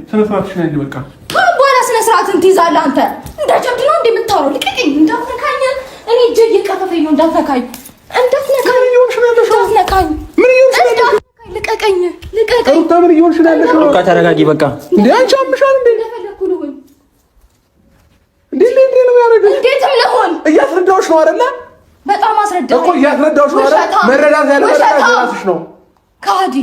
ስነ ስርዓትሽ ነው እንዴ? በቃ በኋላ ስነ ስርዓትን ትይዛለህ አንተ። እንደ ጀብድ ነው እንዴ የምታወራው? ልቀቀኝ፣ እንዳትነካኝ። እኔ እጄ እየቀፈፈኝ ነው። እንዳትነካኝ፣ እንዳትነካኝ፣ እንዳትነካኝ። ምን እየሆንሽ ነው ያለሽው? ልቀቀኝ፣ ልቀቀኝ። ሩታ ምን እየሆንሽ ነው ያለሽው? በቃ ተረጋጊ። በቃ እንዴ አንቺ አምሻል እንዴ? እንዴት ነው ያደረገው? እንዴት ልሆን? እያስረዳሁሽ ነው አይደለ? በጣም አስረዳሁ እኮ እያስረዳሁሽ ነው አይደል? መረዳት ያለበት ራስሽ ነው። ካዲ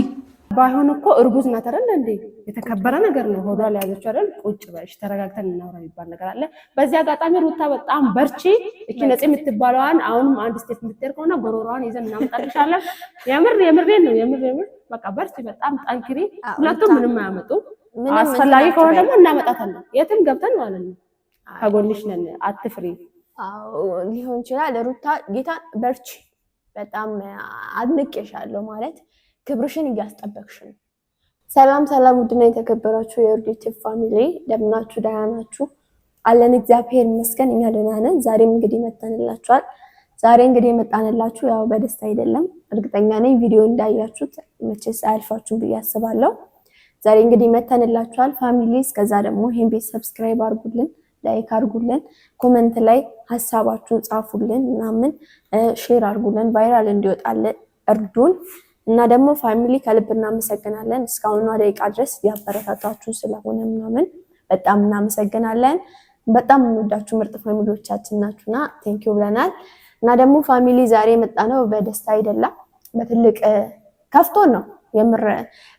ባይሆን እኮ እርጉዝ ናት አይደል እንዴ? የተከበረ ነገር ነው። ሆዷ ላይ ያዘችው አይደል? ቁጭ በሽ ተረጋግተን እናውራ የሚባል ነገር አለ። በዚህ አጋጣሚ ሩታ በጣም በርቺ። እቺ ነፂ የምትባለዋን አሁንም አንድ ስቴፕ የምትሄድ ከሆነ ጎሮሮዋን ይዘን እናመጣልሻለን። የምሬን ነው። የምር በቃ በርቺ፣ በጣም ጠንክሪ። ሁለቱም ምንም አያመጡ። አስፈላጊ ከሆነ ደግሞ እናመጣታለን። የትም ገብተን ማለት ነው። ከጎንሽ ነን፣ አትፍሪ። አዎ ሊሆን ይችላል። ሩታ ጌታ በርቺ። በጣም አድንቄሻለሁ ማለት ክብርሽን እያስጠበቅሽ ነው። ሰላም ውድና የተከበራችሁ የዩቲዩብ ፋሚሊ እንደምናችሁ፣ ደህና ናችሁ? አለን እግዚአብሔር ይመስገን እኛ ደህና ነን። ዛሬም እንግዲህ መጣንላችኋል። ዛሬ እንግዲህ መጣንላችሁ ያው በደስታ አይደለም፣ እርግጠኛ ነኝ ቪዲዮ እንዳያችሁት መቼስ አያልፋችሁም ብዬ አስባለሁ። ዛሬ እንግዲህ መጣንላችኋል ፋሚሊ። እስከዛ ደግሞ ይሄን ቤት ሰብስክራይብ አድርጉልን፣ ላይክ አድርጉልን፣ ኮሜንት ላይ ሐሳባችሁን ጻፉልን፣ ምናምን ሼር አድርጉልን፣ ቫይራል እንዲወጣልን እርዱን። እና ደግሞ ፋሚሊ ከልብ እናመሰግናለን። እስካሁን ደቂቃ ድረስ ያበረታታችሁ ስለሆነ ምናምን በጣም እናመሰግናለን። በጣም እንወዳችሁ ምርጥ ፋሚሊዎቻችን ናችሁና ቴንኪው ብለናል። እና ደግሞ ፋሚሊ ዛሬ መጣ ነው በደስታ አይደለም፣ በትልቅ ከፍቶን ነው። የምር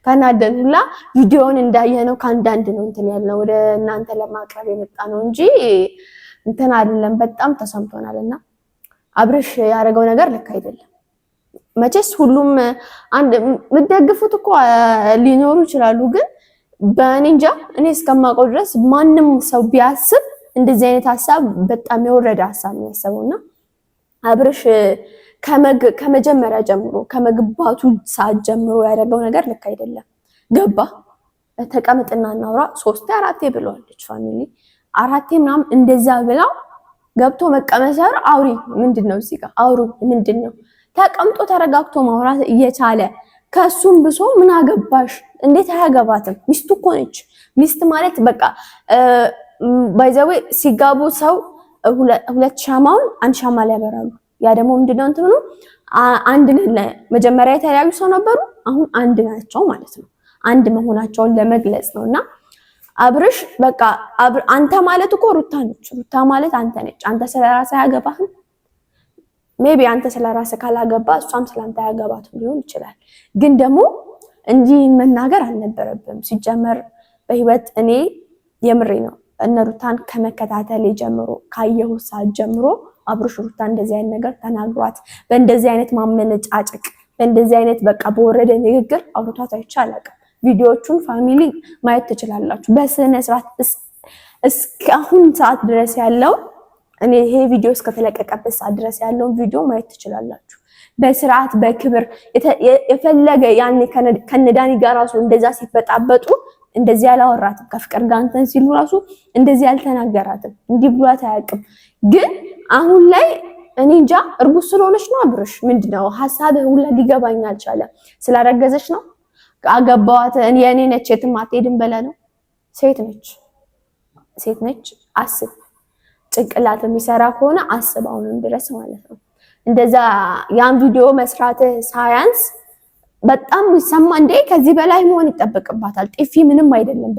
ካናደን ሁላ ቪዲዮውን እንዳየነው ካንዳንድ ነው እንትን ያለው ወደ እናንተ ለማቅረብ የመጣ ነው እንጂ እንትን አይደለም። በጣም ተሰምቶናልና አብርሽ ያደረገው ነገር ልክ አይደለም። መቼስ ሁሉም አንድ ምትደግፉት እኮ ሊኖሩ ይችላሉ፣ ግን በእንጃ እኔ እስከማውቀው ድረስ ማንም ሰው ቢያስብ እንደዚህ አይነት ሐሳብ በጣም የወረደ ሐሳብ ነው ያሰበውና አብርሽ ከመጀመሪያ ጀምሮ ከመግባቱ ሰዓት ጀምሮ ያደረገው ነገር ልክ አይደለም። ገባ ተቀመጥና እናውራ 3 4 ብለዋለች ፋሚሊ 4 ምናምን እንደዛ ብላው ገብቶ መቀመጥ አውሪ ምንድነው እዚህ ጋር አውሩ ምንድነው ተቀምጦ ተረጋግቶ ማውራት እየቻለ ከሱም ብሶ ምን አገባሽ? እንዴት አያገባትም? ሚስቱ እኮ ነች። ሚስት ማለት በቃ ባይዘዌ ሲጋቡ ሰው ሁለት ሻማውን አንድ ሻማ ላይ ያበራሉ። ያ ደግሞ ምንድነው እንትኑ አንድ ነን። መጀመሪያ የተለያዩ ሰው ነበሩ፣ አሁን አንድ ናቸው ማለት ነው። አንድ መሆናቸውን ለመግለጽ ነውና አብርሽ በቃ አንተ ማለት እኮ ሩታ ነች። ሩታ ማለት አንተ ነች። አንተ ስለራስህ አያገባህም። ሜቢ አንተ ስለራስህ ካላገባ እሷም ስላንተ ያገባትም ሊሆን ይችላል። ግን ደግሞ እንዲህ መናገር አልነበረብም። ሲጀመር በህይወት እኔ የምሬ ነው እነ ሩታን ከመከታተል ጀምሮ ካየሁ ሰዓት ጀምሮ አብርሽ ሩታ እንደዚህ አይነት ነገር ተናግሯት በእንደዚህ አይነት ማመነጫጭቅ በእንደዚህ አይነት በቃ በወረደ ንግግር አውርቷት አይቻልም። ቪዲዮቹን ፋሚሊ ማየት ትችላላችሁ በስነ ስርዓት እስካሁን ሰዓት ድረስ ያለው እኔ ይሄ ቪዲዮ እስከተለቀቀበት ሰዓት ድረስ ያለውን ቪዲዮ ማየት ትችላላችሁ። በስርዓት በክብር የፈለገ ያኔ ከነዳኒ ጋር ራሱ እንደዛ ሲፈጣበጡ እንደዚህ ያላወራትም። ከፍቅር ጋር እንትን ሲሉ ራሱ እንደዚህ ያልተናገራትም። እንዲህ ብሏት አያውቅም። ግን አሁን ላይ እኔ እንጃ እርጉዝ ስለሆነች ነው አብርሽ ምንድነው ሐሳብህ ሁላ ሊገባኝ አልቻለም። ስላረገዘች ነው አገባዋት የኔ ነች የትም አትሄድም በለ ነው። ሴት ነች አስብ። ጭንቅላት የሚሰራ ከሆነ አስብ አሁንም ድረስ ማለት ነው። እንደዛ ያን ቪዲዮ መስራት ሳያንስ በጣም ይሰማ እንዴ ከዚህ በላይ መሆን ይጠበቅባታል። ጥፊ ምንም አይደለም።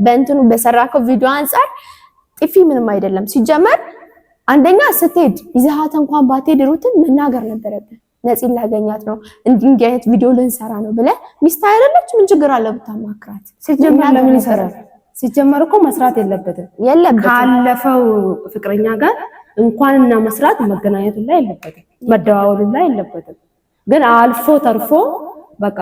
በእንትኑ በሰራከው ቪዲዮ አንፃር ጥፊ ምንም አይደለም። ሲጀመር አንደኛ ስትሄድ ይዘሃት እንኳን ባትሄድ ሩትን መናገር ነበረብን። ነፂን ላገኛት ነው እንዲህ አይነት ቪዲዮ ልንሰራ ነው ብለ ሚስት አይደለች ምን ችግር አለ ብታማክራት። ሲጀመር ለምን ይሰራል? ሲጀመር እኮ መስራት የለበትም ካለፈው ፍቅረኛ ጋር እንኳንና መስራት መገናኘቱ ላይ የለበትም፣ መደዋወሉ ላይ የለበትም። ግን አልፎ ተርፎ በቃ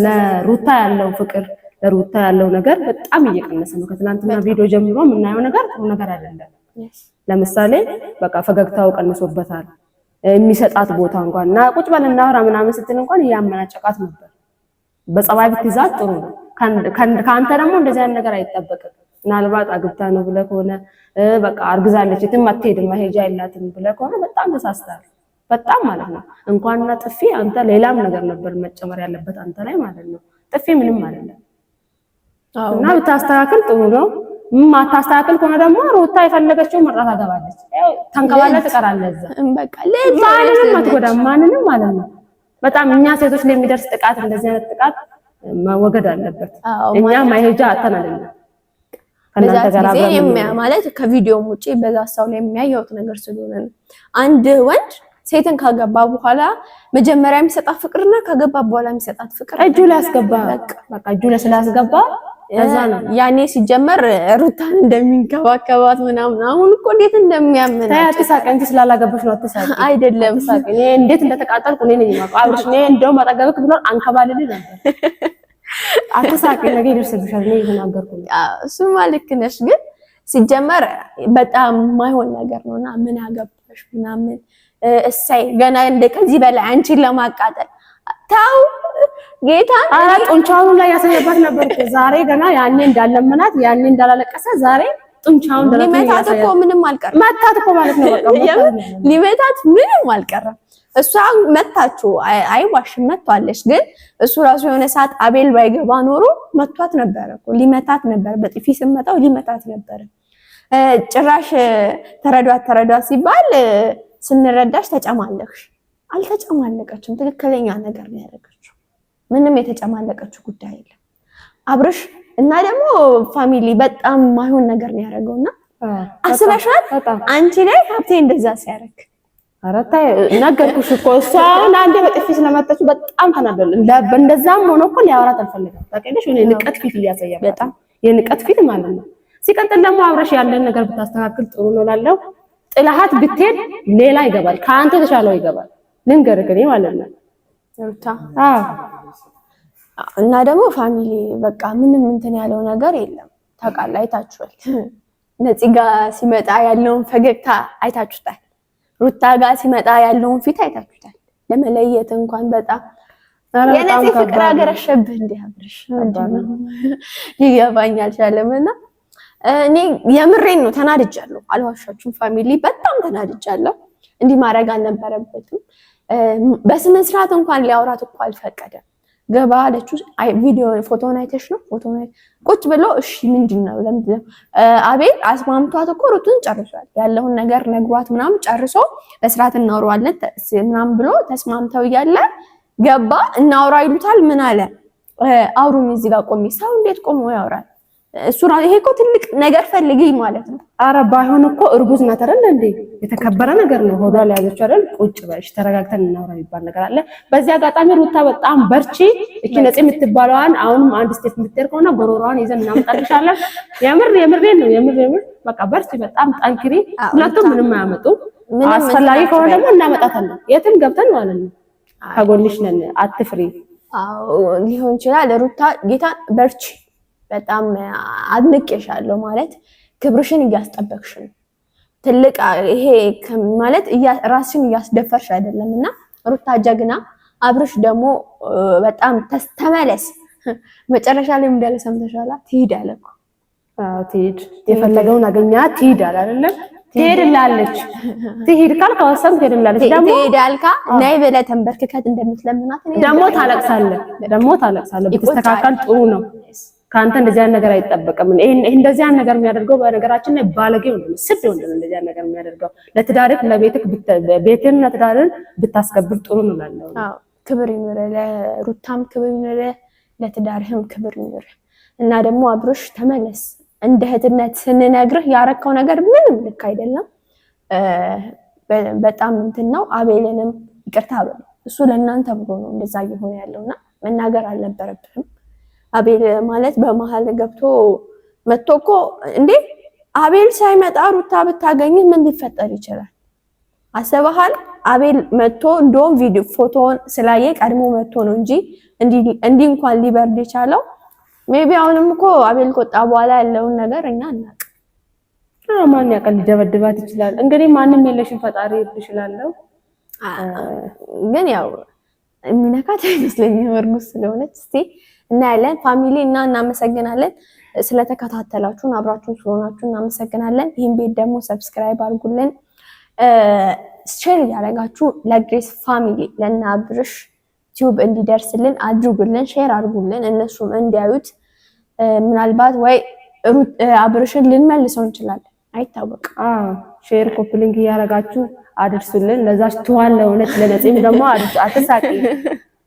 ለሩታ ያለው ፍቅር ለሩታ ያለው ነገር በጣም እየቀነሰ ነው። ከትናንትና ቪዲዮ ጀምሮ የምናየው ነገር ጥሩ ነገር አይደለም። ለምሳሌ በቃ ፈገግታው ቀንሶበታል። የሚሰጣት ቦታ እንኳን እና ቁጭ በልና አውራ ምናምን ስትል እንኳን ያመናጨቃት ነበር። በጸባይ ብትይዛት ጥሩ ነው። ካንተ ደግሞ እንደዚህ አይነት ነገር አይጠበቅም። ምናልባት አግብታ ነው ብለህ ከሆነ በቃ አርግዛለች የትም አትሄድም መሄጃ የላትም ብለህ ከሆነ በጣም ተሳስተሃል። በጣም ማለት ነው። እንኳንና ጥፊ አንተ ሌላም ነገር ነበር መጨመር ያለበት አንተ ላይ ማለት ነው። ጥፊ ምንም አይደለም። እና ብታስተካክል ጥሩ ነው። ማታስተካክል ከሆነ ደግሞ ሩታ የፈለገችው መርጣት አገባለች። ተንከባለህ ትቀራለህ እዛ በቃ ማንንም አትጎዳም ማንንም ማለት ነው። በጣም እኛ ሴቶች ላይ የሚደርስ ጥቃት እንደዚህ አይነት ጥቃት መወገድ አለበት። እኛ ማይሄጃ አተናልና ከናንተ ጋር ማለት ከቪዲዮም ውጪ በዛ ሰው ላይ የሚያየውት ነገር ስለሆነ አንድ ወንድ ሴትን ካገባ በኋላ መጀመሪያ የሚሰጣት ፍቅርና ካገባ በኋላ የሚሰጣት ፍቅር እጁ ላይ አስገባ በቃ እጁ ላይ ስላስገባ እዛ ነው ያኔ ሲጀመር ሩታን እንደሚንከባከባት ምናምን አሁን እኮ እንዴት እንደሚያምናት አትሳቅ እንጂ ስላላገባሽ ነው አትሳቅ አይደለም አትሳቅ እኔ እንዴት እንደተቃጠልኩ እኔ ነኝ የማውቀው አብርሽ እኔ እንደውም አጠገብክ ብሎ አንከባልልኝ ነበር አትሳቅ ነገ ይደርስብሻል ነው የተናገርኩ እሱማ ልክ ነሽ ግን ሲጀመር በጣም ማይሆን ነገር ነውና ምን አገባሽ ምናምን እሳይ ገና እንደከዚህ በላይ አንቺን ለማቃጠል ታው ጌታ ጡንቻውን ላይ ያሳየባት ነበር ዛሬ ገና ያኔ እንዳለመናት ያኔ እንዳላለቀሰ ዛሬ ጡንቻውን ሊመታት እኮ ምንም አልቀረም መታት እኮ ማለት ነው በቃ ሊመታት ምንም አልቀረም እሷ መታችሁ አይዋሽም መቷለች ግን እሱ ራሱ የሆነ ሰዓት አቤል ባይገባ ኖሮ መቷት ነበር እኮ ሊመታት ነበር በጥፊ ስመታው ሊመታት ነበር ጭራሽ ተረዷት ሲባል ስንረዳሽ ተጨማለቅሽ አልተጨማለቀችም ትክክለኛ ነገር ነው ያደረገችው ምንም የተጨማለቀችው ጉዳይ የለም አብርሽ እና ደግሞ ፋሚሊ በጣም ማይሆን ነገር ነው ያደረገውና አስበሻል አንቺ ላይ ሀብቴ እንደዛ ሲያረክ አረታ ነገርኩሽ እኮ እሷ አንዴ በጥፊ ስለመጣች በጣም ተናደለ እንደዛም ሆኖ እኮ ሊያወራት አልፈልግም ታውቂያለሽ እኔ ንቀት ፊት እያሳያለሁ በጣም የንቀት ፊት ማለት ነው ሲቀጥል ደግሞ አብርሽ ያለን ነገር ብታስተካክል ጥሩ ነው ላለው ጥላሃት ብትሄድ ሌላ ይገባል ካንተ ተሻለው ይገባል ልንገርህ እኔ ማለት ነው ሩታ እና ደግሞ ፋሚሊ በቃ ምንም እንትን ያለው ነገር የለም ታውቃለህ አይታችኋል ነፂ ጋር ሲመጣ ያለውን ፈገግታ አይታችሁታል ሩታ ጋር ሲመጣ ያለውን ፊት አይታችሁታል ለመለየት እንኳን በጣም የነፂ ፍቅር አገረሸብህ እንዴ አብርሽ ምንድነው ይገባኛል ቻለምና እኔ የምሬን ነው ተናድጃለሁ አልዋሻችሁም ፋሚሊ በጣም ተናድጃለሁ እንዲህ ማድረግ አልነበረበትም በስነ ስርዓት እንኳን ሊያወራት እኮ አልፈቀደም ገባ አለችው ቪዲዮ ፎቶውን አይተሽ ነው ፎቶውን ቁጭ ብሎ እሺ ምንድነው ለምንድነው አቤል አስማምቷት እኮ ሩቱን ጨርሷል ያለውን ነገር ነግሯት ምናምን ጨርሶ በስርዓት እናወራዋለን ምናምን ብሎ ተስማምተው ያለ ገባ እናወራ ይሉታል ምን አለ አውሩኝ እዚህ ጋር ቆሚ ሰው እንዴት ቆሞ ያወራል እሱ ነው ይሄ እኮ ትልቅ ነገር ፈልጊ ማለት ነው አረ ባይሆን እኮ እርጉዝ ናት አይደል እንዴ የተከበረ ነገር ነው ሆዷ ላይ ያዘች አይደል ቁጭ በሽ ተረጋግተን እናወራ ይባል ነገር አለ በዚህ አጋጣሚ ሩታ በጣም በርቺ እቺ ነፂ የምትባለዋን አሁንም አንድ ስቴፕ የምትሄድከውና ጎሮሮዋን ይዘን እናመጣልሻለን የምሬን ነው በቃ በርቺ በጣም ጠንክሪ ሁለቱም ምንም አያመጡ አስፈላጊ ከሆነ ደግሞ እናመጣታለን የትም ገብተን ማለት ነው ከጎንሽ ነን አትፍሪ አዎ ሊሆን ይችላል ሩታ ጌታ በርቺ በጣም አድንቄሻለሁ ማለት ክብርሽን እያስጠበቅሽ ነው ትልቅ ይሄ ማለት ራስሽን እያስደፈርሽ አይደለምና ሩታ ጀግና አብርሽ ደግሞ በጣም ተመለስ መጨረሻ ላይ እንዳለ ሰምተሻላ ትሄድ አለኩ ትሄድ የፈለገውን አገኛ ትሄድ አይደለም ትሄድላለች ትሄድ ካልካ ወሰን ትሄድላለች ትሄድ አልካ ናይ በለ ተንበርክከት እንደምትለምናት ደግሞ ታለቅሳለህ ብትስተካከል ጥሩ ነው ካንተ እንደዚህ አይነት ነገር አይጠበቅም ይሄ እንደዚህ አይነት ነገር የሚያደርገው በነገራችን ላይ ባለጌው ነው ስድ ነው እንደዚህ አይነት ነገር የሚያደርገው ለትዳርክ ለቤትክ ቤትን ለትዳርን ብታስከብር ጥሩ ነው ማለት ነው አዎ ክብር ይኖር ለሩታም ክብር ይኖር ለትዳርህም ክብር ይኖር እና ደግሞ አብርሽ ተመለስ እንደ እህትነት ስንነግርህ ያረከው ነገር ምንም ልክ አይደለም በጣም እንትን ነው አቤልንም ይቅርታ በለው እሱ ለእናንተ ብሎ ነው እንደዛ እየሆነ ያለውና መናገር አልነበረብህም አቤል ማለት በመሃል ገብቶ መጥቶኮ እንዴ አቤል ሳይመጣ ሩታ ብታገኝ ምን ሊፈጠር ይችላል አሰበሃል አቤል መጥቶ እንደውም ቪዲዮ ፎቶውን ስላየ ቀድሞ መጥቶ ነው እንጂ እንዲ እንኳን ሊበርድ ይቻለው ሜቢ አሁንም እኮ አቤል ቆጣ በኋላ ያለውን ነገር እኛ እናቅ ማን ያቀል ሊደበድባት ይችላል እንግዲህ ማንንም የለሽም ፈጣሪ ይችላልው ግን ያው የሚነካት አይመስለኝም እርጉዝ ስለሆነች እስቲ እና ያለን ፋሚሊ እና እናመሰግናለን ስለተከታተላችሁን አብራችሁን ስለሆናችሁ እናመሰግናለን ይሄን ቤት ደግሞ ሰብስክራይብ አድርጉልን ሼር ያደርጋችሁ ለግሬስ ፋሚሊ ለና አብርሽ ዩቲዩብ እንዲደርስልን አድርጉልን ሼር አድርጉልን እነሱም እንዲያዩት ምናልባት ወይ አብርሽን ልንመልሰው እንችላለን፣ አይታወቅም። ሼር ኮፕሊንግ እያደረጋችሁ አድርሱልን። ለዛች ትዋል ለእውነት ለነፂም ደግሞ አትሳቂ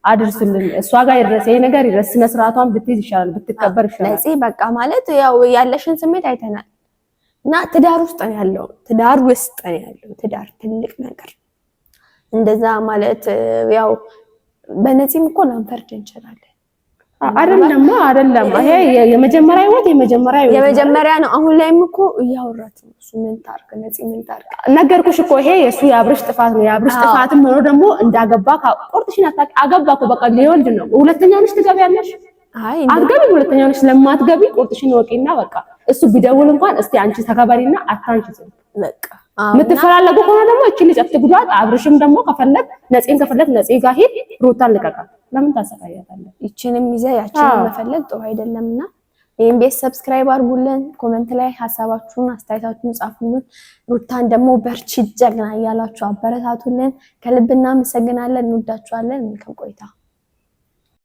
አድርሱልን። እሷ ጋር ይድረስ ይሄ ነገር ይድረስ። ስነ ስርዓቷን ብትይዝ ይሻላል፣ ብትከበር ይሻላል። ነፂ በቃ ማለት ያው ያለሽን ስሜት አይተናል እና ትዳር ውስጥ ነው ያለው። ትዳር ትልቅ ነገር እንደዛ ማለት ያው በነፂም እኮ ላንፈርድ እንችላለን። አይደለም ይሄ የመጀመሪያ ነው። አሁን ላይም እኮ እያወራት ነው። እሱ ምን ታርክ ነፂ ምን ታርክ ነገርኩሽ እኮ ይሄ የሱ የአብርሽ ጥፋት ነው። የአብርሽ ጥፋትም ሆኖ ደግሞ እንዳገባ ቁርጥሽን አገባ እኮ በቃ ሊወልድ ነው። ሁለተኛ ልጅ ትገቢያለሽ? አትገቢ። ሁለተኛ ልጅ ስለማትገቢ ቁርጥሽን ወቂና በቃ እሱ ቢደውል እንኳን እስቲ አንቺ ተከበሪና አታንቺ በቃ የምትፈላለጉ ከሆነ ደግሞ እቺ ልጅ አትጉዳት። አብርሽም ደግሞ ከፈለግ ነፂን ከፈለግ ነፂ ጋር ሄድ፣ ሩታን ልቀቃት። ለምን ታሰቃያታለህ? ይቺንም ይዘህ ያቺንም መፈለግ ጥሩ አይደለምና ይሄን ቤት ሰብስክራይብ አድርጉልን። ኮሜንት ላይ ሐሳባችሁን አስተያየታችሁን ጻፉልን። ሩታን ደግሞ በርቺ ጀግና እያላችሁ አበረታቱልን። ከልብ እናመሰግናለን። እንወዳችኋለን። መልካም ቆይታ